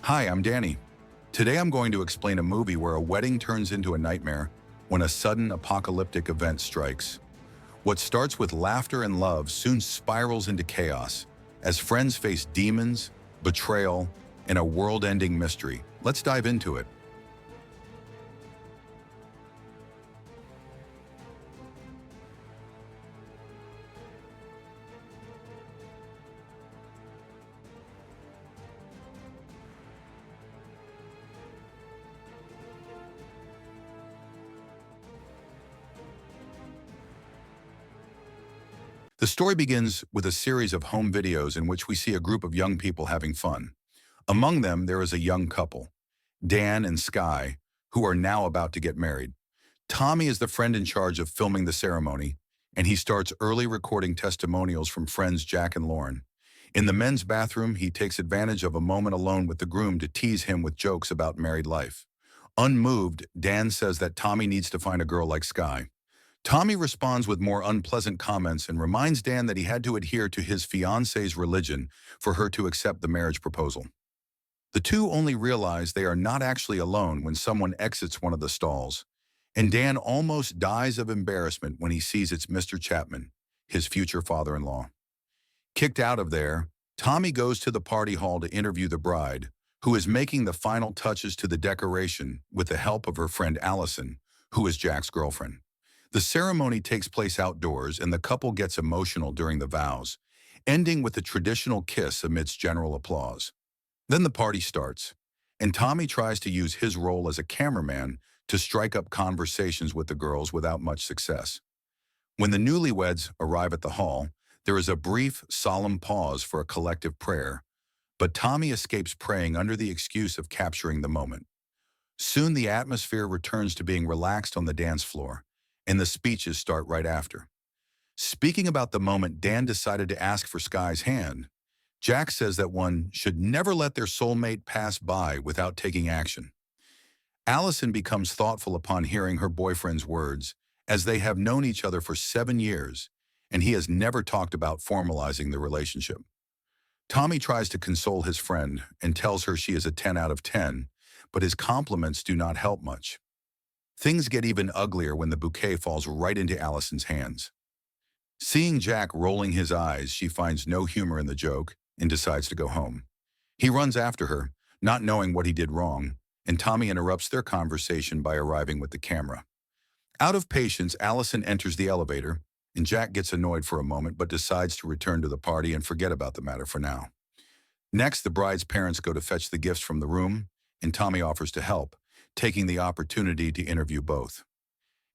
Hi, I'm Danny. Today I'm going to explain a movie where a wedding turns into a nightmare when a sudden apocalyptic event strikes. What starts with laughter and love soon spirals into chaos as friends face demons, betrayal, and a world-ending mystery. Let's dive into it. The story begins with a series of home videos in which we see a group of young people having fun. Among them, there is a young couple, Dan and Sky, who are now about to get married. Tommy is the friend in charge of filming the ceremony, and he starts early recording testimonials from friends Jack and Lauren. In the men's bathroom, he takes advantage of a moment alone with the groom to tease him with jokes about married life. Unmoved, Dan says that Tommy needs to find a girl like Sky. Tommy responds with more unpleasant comments and reminds Dan that he had to adhere to his fiance's religion for her to accept the marriage proposal. The two only realize they are not actually alone when someone exits one of the stalls, and Dan almost dies of embarrassment when he sees it's Mr. Chapman, his future father-in-law. Kicked out of there, Tommy goes to the party hall to interview the bride, who is making the final touches to the decoration with the help of her friend Allison, who is Jack's girlfriend. The ceremony takes place outdoors and the couple gets emotional during the vows, ending with a traditional kiss amidst general applause. Then the party starts, and Tommy tries to use his role as a cameraman to strike up conversations with the girls without much success. When the newlyweds arrive at the hall, there is a brief, solemn pause for a collective prayer, but Tommy escapes praying under the excuse of capturing the moment. Soon the atmosphere returns to being relaxed on the dance floor, and the speeches start right after. Speaking about the moment Dan decided to ask for Sky's hand, Jack says that one should never let their soulmate pass by without taking action. Allison becomes thoughtful upon hearing her boyfriend's words, as they have known each other for 7 years, and he has never talked about formalizing the relationship. Tommy tries to console his friend and tells her she is a 10 out of 10, but his compliments do not help much. Things get even uglier when the bouquet falls right into Allison's hands. Seeing Jack rolling his eyes, she finds no humor in the joke and decides to go home. He runs after her, not knowing what he did wrong, and Tommy interrupts their conversation by arriving with the camera. Out of patience, Allison enters the elevator, and Jack gets annoyed for a moment but decides to return to the party and forget about the matter for now. Next, the bride's parents go to fetch the gifts from the room, and Tommy offers to help, taking the opportunity to interview both.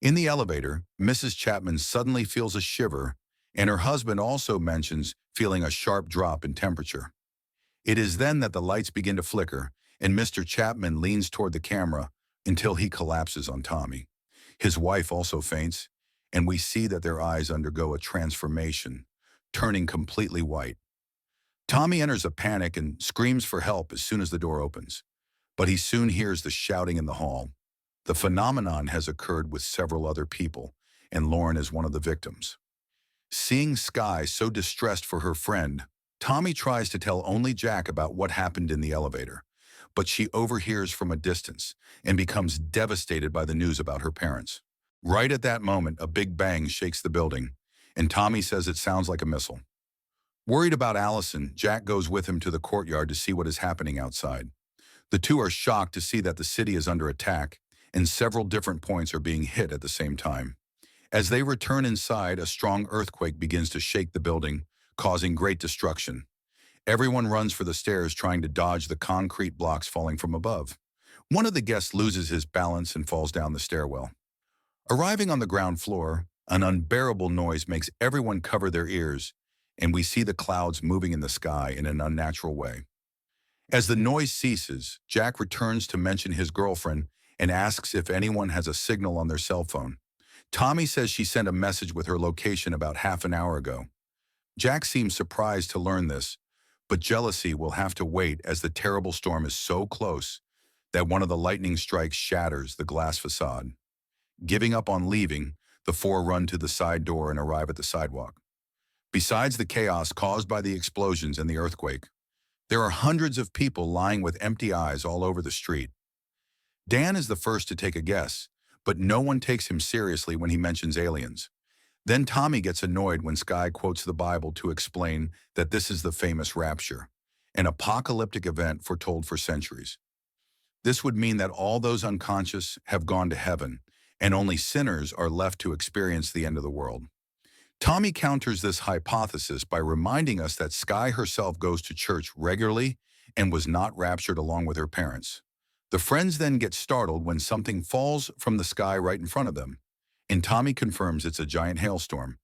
In the elevator, Mrs. Chapman suddenly feels a shiver, and her husband also mentions feeling a sharp drop in temperature. It is then that the lights begin to flicker, and Mr. Chapman leans toward the camera until he collapses on Tommy. His wife also faints, and we see that their eyes undergo a transformation, turning completely white. Tommy enters a panic and screams for help as soon as the door opens, but he soon hears the shouting in the hall. The phenomenon has occurred with several other people, and Lauren is one of the victims. Seeing Sky so distressed for her friend, Tommy tries to tell only Jack about what happened in the elevator, but she overhears from a distance and becomes devastated by the news about her parents. Right at that moment, a big bang shakes the building, and Tommy says it sounds like a missile. Worried about Allison, Jack goes with him to the courtyard to see what is happening outside. The two are shocked to see that the city is under attack, and several different points are being hit at the same time. As they return inside, a strong earthquake begins to shake the building, causing great destruction. Everyone runs for the stairs trying to dodge the concrete blocks falling from above. One of the guests loses his balance and falls down the stairwell. Arriving on the ground floor, an unbearable noise makes everyone cover their ears, and we see the clouds moving in the sky in an unnatural way. As the noise ceases, Jack returns to mention his girlfriend and asks if anyone has a signal on their cell phone. Tommy says she sent a message with her location about half an hour ago. Jack seems surprised to learn this, but jealousy will have to wait as the terrible storm is so close that one of the lightning strikes shatters the glass facade. Giving up on leaving, the four run to the side door and arrive at the sidewalk. Besides the chaos caused by the explosions and the earthquake, There are hundreds of people lying with empty eyes all over the street. Dan is the first to take a guess, but no one takes him seriously when he mentions aliens. Then Tommy gets annoyed when Sky quotes the Bible to explain that this is the famous rapture, an apocalyptic event foretold for centuries. This would mean that all those unconscious have gone to heaven, and only sinners are left to experience the end of the world. Tommy counters this hypothesis by reminding us that Sky herself goes to church regularly and was not raptured along with her parents. The friends then get startled when something falls from the sky right in front of them, and Tommy confirms it's a giant hailstorm.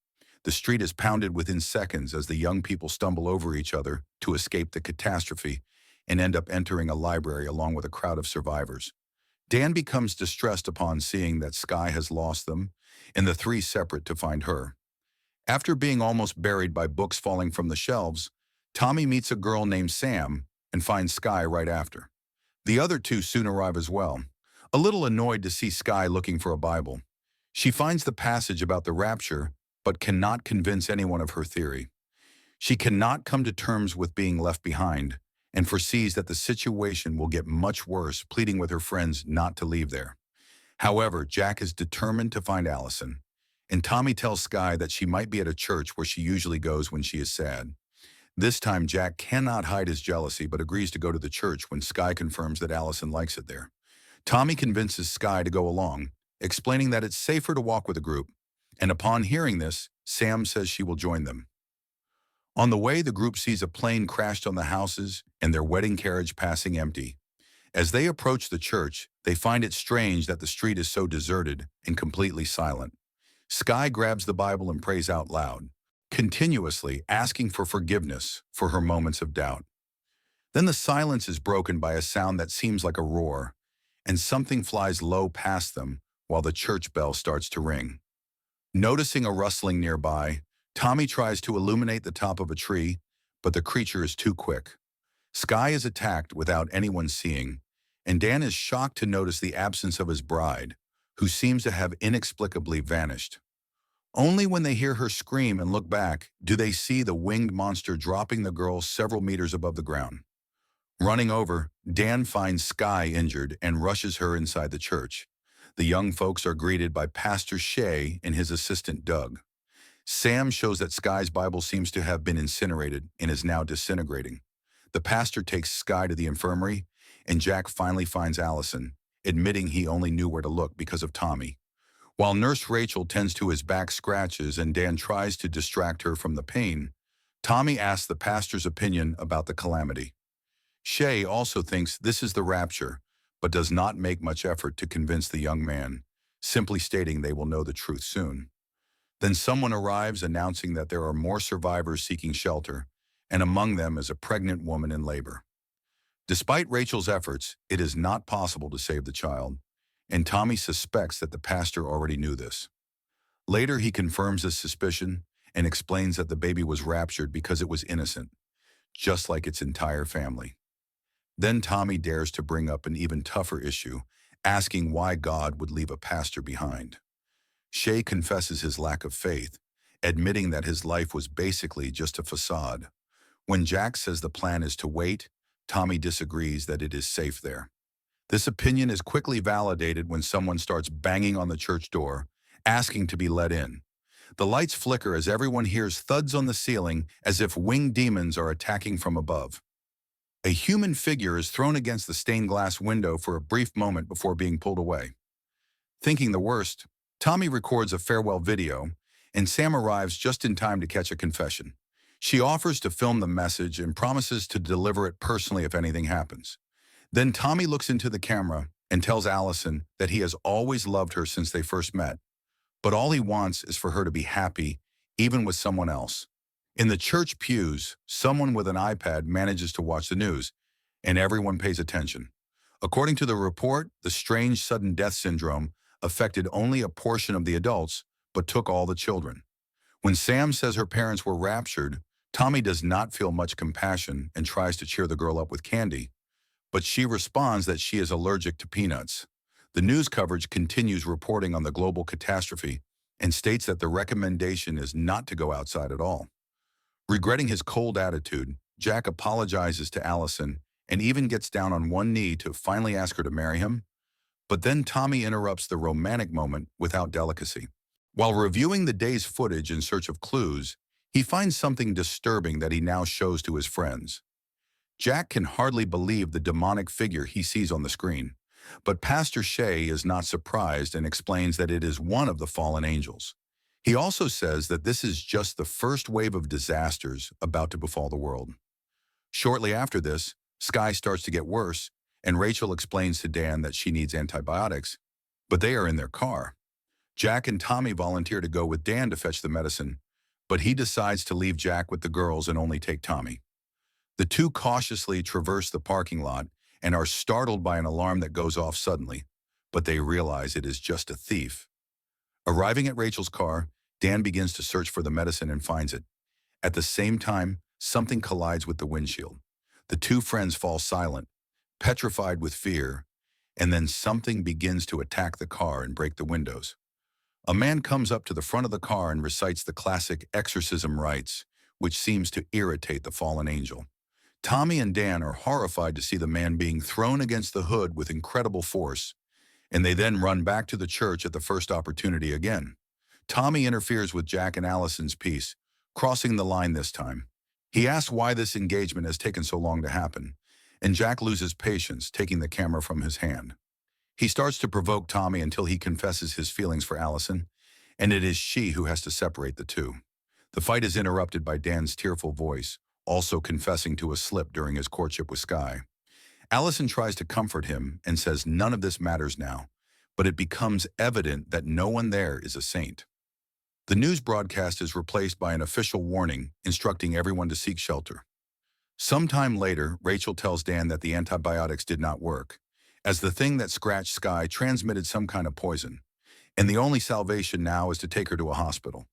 The street is pounded within seconds as the young people stumble over each other to escape the catastrophe and end up entering a library along with a crowd of survivors. Dan becomes distressed upon seeing that Sky has lost them, and the three separate to find her. After being almost buried by books falling from the shelves, Tommy meets a girl named Sam and finds Sky right after. The other two soon arrive as well, a little annoyed to see Sky looking for a Bible. She finds the passage about the rapture, but cannot convince anyone of her theory. She cannot come to terms with being left behind and foresees that the situation will get much worse, pleading with her friends not to leave there. However, Jack is determined to find Allison, and Tommy tells Sky that she might be at a church where she usually goes when she is sad. This time, Jack cannot hide his jealousy but agrees to go to the church when Sky confirms that Allison likes it there. Tommy convinces Sky to go along, explaining that it's safer to walk with a group, and upon hearing this, Sam says she will join them. On the way, the group sees a plane crashed on the houses and their wedding carriage passing empty. As they approach the church, they find it strange that the street is so deserted and completely silent. Sky grabs the Bible and prays out loud, continuously asking for forgiveness for her moments of doubt. Then the silence is broken by a sound that seems like a roar, and something flies low past them while the church bell starts to ring. Noticing a rustling nearby, Tommy tries to illuminate the top of a tree, but the creature is too quick. Sky is attacked without anyone seeing, and Dan is shocked to notice the absence of his bride, who seems to have inexplicably vanished. Only when they hear her scream and look back do they see the winged monster dropping the girl several meters above the ground. Running over, Dan finds Sky injured and rushes her inside the church. The young folks are greeted by Pastor Shay and his assistant Doug. Sam shows that Sky's Bible seems to have been incinerated and is now disintegrating. The pastor takes Sky to the infirmary, and Jack finally finds Allison, admitting he only knew where to look because of Tommy. While Nurse Rachel tends to his back scratches and Dan tries to distract her from the pain, Tommy asks the pastor's opinion about the calamity. Shay also thinks this is the rapture, but does not make much effort to convince the young man, simply stating they will know the truth soon. Then someone arrives announcing that there are more survivors seeking shelter, and among them is a pregnant woman in labor. Despite Rachel's efforts, it is not possible to save the child, and Tommy suspects that the pastor already knew this. Later, he confirms his suspicion and explains that the baby was raptured because it was innocent, just like its entire family. Then Tommy dares to bring up an even tougher issue, asking why God would leave a pastor behind. Shay confesses his lack of faith, admitting that his life was basically just a facade. When Jack says the plan is to wait, Tommy disagrees that it is safe there. This opinion is quickly validated when someone starts banging on the church door, asking to be let in. The lights flicker as everyone hears thuds on the ceiling as if winged demons are attacking from above. A human figure is thrown against the stained glass window for a brief moment before being pulled away. Thinking the worst, Tommy records a farewell video, and Sam arrives just in time to catch a confession. She offers to film the message and promises to deliver it personally if anything happens. Then Tommy looks into the camera and tells Allison that he has always loved her since they first met, but all he wants is for her to be happy, even with someone else. In the church pews, someone with an iPad manages to watch the news, and everyone pays attention. According to the report, the strange sudden death syndrome affected only a portion of the adults, but took all the children. When Sam says her parents were raptured, Tommy does not feel much compassion and tries to cheer the girl up with candy, but she responds that she is allergic to peanuts. The news coverage continues reporting on the global catastrophe and states that the recommendation is not to go outside at all. Regretting his cold attitude, Jack apologizes to Allison and even gets down on one knee to finally ask her to marry him. But then Tommy interrupts the romantic moment without delicacy. While reviewing the day's footage in search of clues, he finds something disturbing that he now shows to his friends. Jack can hardly believe the demonic figure he sees on the screen, but Pastor Shea is not surprised and explains that it is one of the fallen angels. He also says that this is just the first wave of disasters about to befall the world. Shortly after this, Sky starts to get worse, and Rachel explains to Dan that she needs antibiotics, but they are in their car. Jack and Tommy volunteer to go with Dan to fetch the medicine, but he decides to leave Jack with the girls and only take Tommy. The two cautiously traverse the parking lot and are startled by an alarm that goes off suddenly, but they realize it is just a thief. Arriving at Rachel's car, Dan begins to search for the medicine and finds it. At the same time, something collides with the windshield. The two friends fall silent, petrified with fear, and then something begins to attack the car and break the windows. A man comes up to the front of the car and recites the classic exorcism rites, which seems to irritate the fallen angel. Tommy and Dan are horrified to see the man being thrown against the hood with incredible force, and they then run back to the church at the first opportunity again. Tommy interferes with Jack and Allison's peace, crossing the line this time. He asks why this engagement has taken so long to happen, and Jack loses patience, taking the camera from his hand. He starts to provoke Tommy until he confesses his feelings for Allison, and it is she who has to separate the two. The fight is interrupted by Dan's tearful voice, also confessing to a slip during his courtship with Sky. Allison tries to comfort him and says none of this matters now, but it becomes evident that no one there is a saint. The news broadcast is replaced by an official warning instructing everyone to seek shelter. Sometime later, Rachel tells Dan that the antibiotics did not work, as the thing that scratched Sky transmitted some kind of poison, and the only salvation now is to take her to a hospital.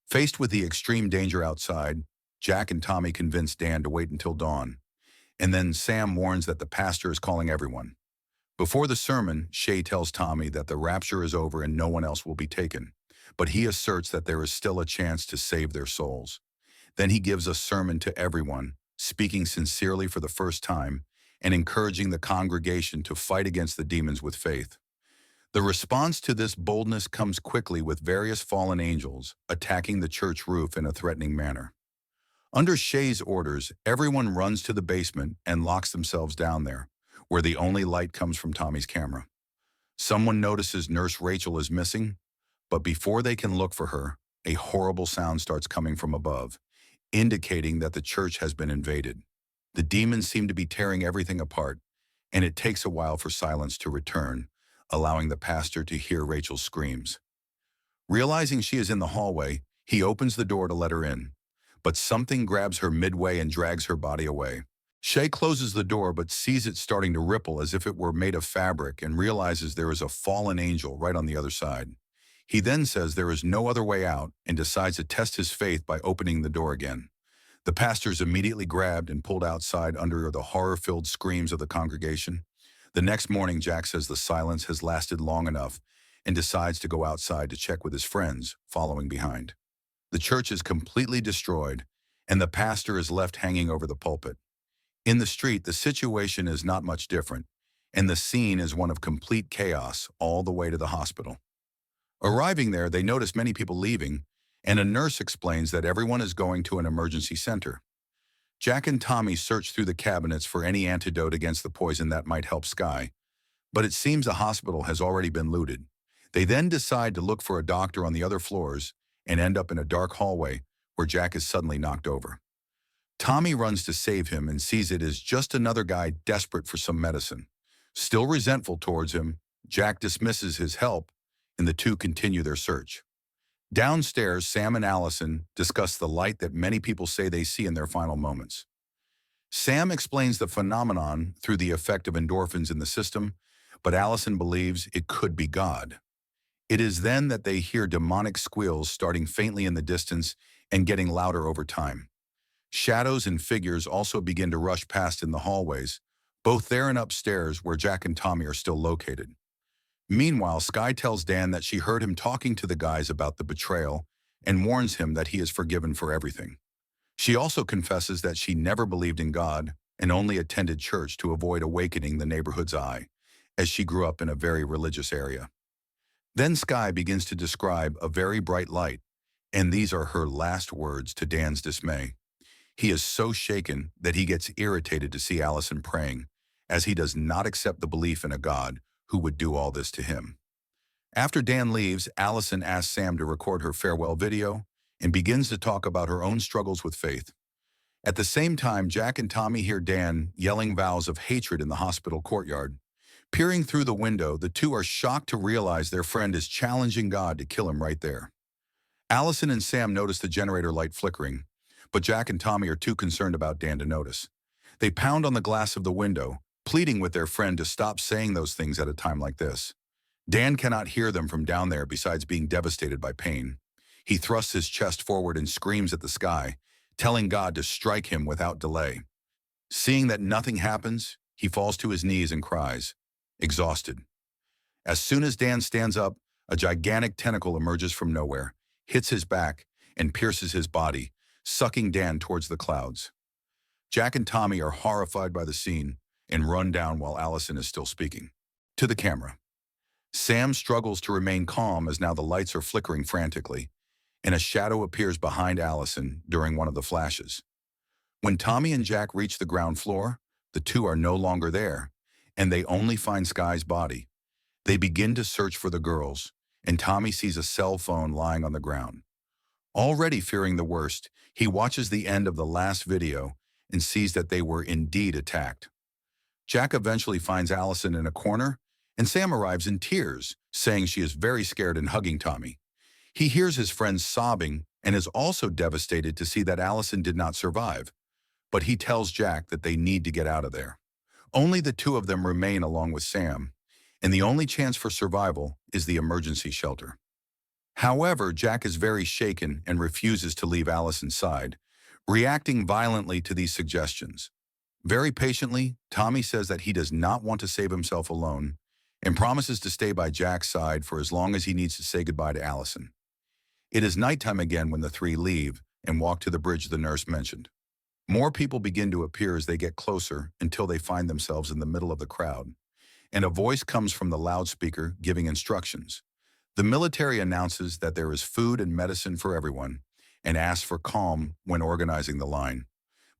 Faced with the extreme danger outside, Jack and Tommy convince Dan to wait until dawn, and then Sam warns that the pastor is calling everyone. Before the sermon, Shay tells Tommy that the rapture is over and no one else will be taken, but he asserts that there is still a chance to save their souls. Then he gives a sermon to everyone, speaking sincerely for the first time and encouraging the congregation to fight against the demons with faith. The response to this boldness comes quickly, with various fallen angels attacking the church roof in a threatening manner. Under Shay's orders, everyone runs to the basement and locks themselves down there, where the only light comes from Tommy's camera. Someone notices Nurse Rachel is missing, but before they can look for her, a horrible sound starts coming from above, indicating that the church has been invaded. The demons seem to be tearing everything apart, and it takes a while for silence to return, allowing the pastor to hear Rachel's screams. Realizing she is in the hallway, he opens the door to let her in, but something grabs her midway and drags her body away. Shay closes the door but sees it starting to ripple as if it were made of fabric and realizes there is a fallen angel right on the other side. He then says there is no other way out and decides to test his faith by opening the door again. The pastor is immediately grabbed and pulled outside under the horror-filled screams of the congregation. The next morning, Jack says the silence has lasted long enough and decides to go outside to check with his friends, following behind. The church is completely destroyed, and the pastor is left hanging over the pulpit. In the street, the situation is not much different, and the scene is one of complete chaos all the way to the hospital. Arriving there, they notice many people leaving, and a nurse explains that everyone is going to an emergency center. Jack and Tommy search through the cabinets for any antidote against the poison that might help Sky, but it seems the hospital has already been looted. They then decide to look for a doctor on the other floors and end up in a dark hallway where Jack is suddenly knocked over. Tommy runs to save him and sees it as just another guy desperate for some medicine. Still resentful towards him, Jack dismisses his help, and the two continue their search. Downstairs, Sam and Allison discuss the light that many people say they see in their final moments. Sam explains the phenomenon through the effect of endorphins in the system, but Allison believes it could be God. It is then that they hear demonic squeals starting faintly in the distance and getting louder over time. Shadows and figures also begin to rush past in the hallways, both there and upstairs where Jack and Tommy are still located. Meanwhile, Sky tells Dan that she heard him talking to the guys about the betrayal and warns him that he is forgiven for everything. She also confesses that she never believed in God and only attended church to avoid awakening the neighborhood's eye, as she grew up in a very religious area. Then Sky begins to describe a very bright light, and these are her last words to Dan's dismay. He is so shaken that he gets irritated to see Allison praying, as he does not accept the belief in a God who would do all this to him. After Dan leaves, Allison asks Sam to record her farewell video and begins to talk about her own struggles with faith. At the same time, Jack and Tommy hear Dan yelling vows of hatred in the hospital courtyard. Peering through the window, the two are shocked to realize their friend is challenging God to kill him right there. Allison and Sam notice the generator light flickering, but Jack and Tommy are too concerned about Dan to notice. They pound on the glass of the window, pleading with their friend to stop saying those things at a time like this. Dan cannot hear them from down there besides being devastated by pain. He thrusts his chest forward and screams at the sky, telling God to strike him without delay. Seeing that nothing happens, he falls to his knees and cries, exhausted. As soon as Dan stands up, a gigantic tentacle emerges from nowhere, hits his back, and pierces his body, sucking Dan towards the clouds. Jack and Tommy are horrified by the scene and run down while Allison is still speaking. To the camera. Sam struggles to remain calm as now the lights are flickering frantically, and a shadow appears behind Allison during one of the flashes. When Tommy and Jack reach the ground floor, the two are no longer there, and they only find Sky's body. They begin to search for the girls, and Tommy sees a cell phone lying on the ground. Already fearing the worst, he watches the end of the last video and sees that they were indeed attacked. Jack eventually finds Allison in a corner, and Sam arrives in tears, saying she is very scared and hugging Tommy. He hears his friends sobbing and is also devastated to see that Allison did not survive, but he tells Jack that they need to get out of there. Only the two of them remain along with Sam, and the only chance for survival is the emergency shelter. However, Jack is very shaken and refuses to leave Allison's side, reacting violently to these suggestions. Very patiently, Tommy says that he does not want to save himself alone and promises to stay by Jack's side for as long as he needs to say goodbye to Allison. It is nighttime again when the three leave and walk to the bridge the nurse mentioned. More people begin to appear as they get closer until they find themselves in the middle of the crowd, and a voice comes from the loudspeaker giving instructions. The military announces that there is food and medicine for everyone and asks for calm when organizing the line.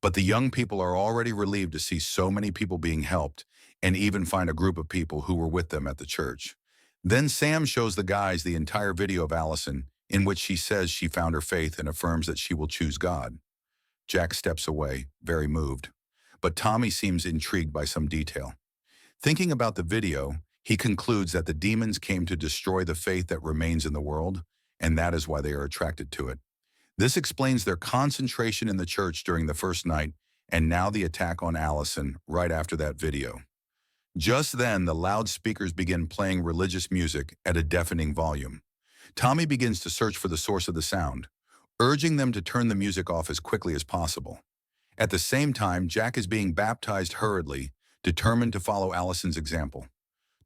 But the young people are already relieved to see so many people being helped and even find a group of people who were with them at the church. Then Sam shows the guys the entire video of Allison in which she says she found her faith and affirms that she will choose God. Jack steps away, very moved, but Tommy seems intrigued by some detail. Thinking about the video, he concludes that the demons came to destroy the faith that remains in the world, and that is why they are attracted to it. This explains their concentration in the church during the first night, and now the attack on Allison right after that video. Just then, the loudspeakers begin playing religious music at a deafening volume. Tommy begins to search for the source of the sound, urging them to turn the music off as quickly as possible. At the same time, Jack is being baptized hurriedly, determined to follow Allison's example.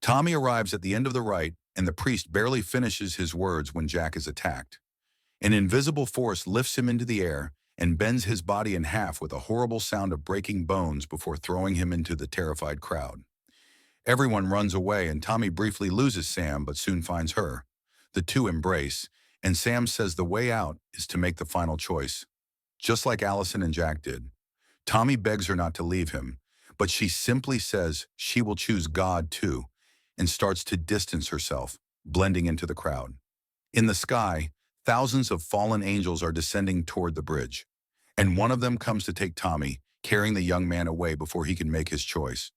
Tommy arrives at the end of the rite, and the priest barely finishes his words when Jack is attacked. An invisible force lifts him into the air and bends his body in half with a horrible sound of breaking bones before throwing him into the terrified crowd. Everyone runs away, and Tommy briefly loses Sam but soon finds her. The two embrace, and Sam says the way out is to make the final choice, just like Allison and Jack did. Tommy begs her not to leave him, but she simply says she will choose God too, and starts to distance herself, blending into the crowd. In the sky, thousands of fallen angels are descending toward the bridge, and one of them comes to take Tommy, carrying the young man away before he can make his choice.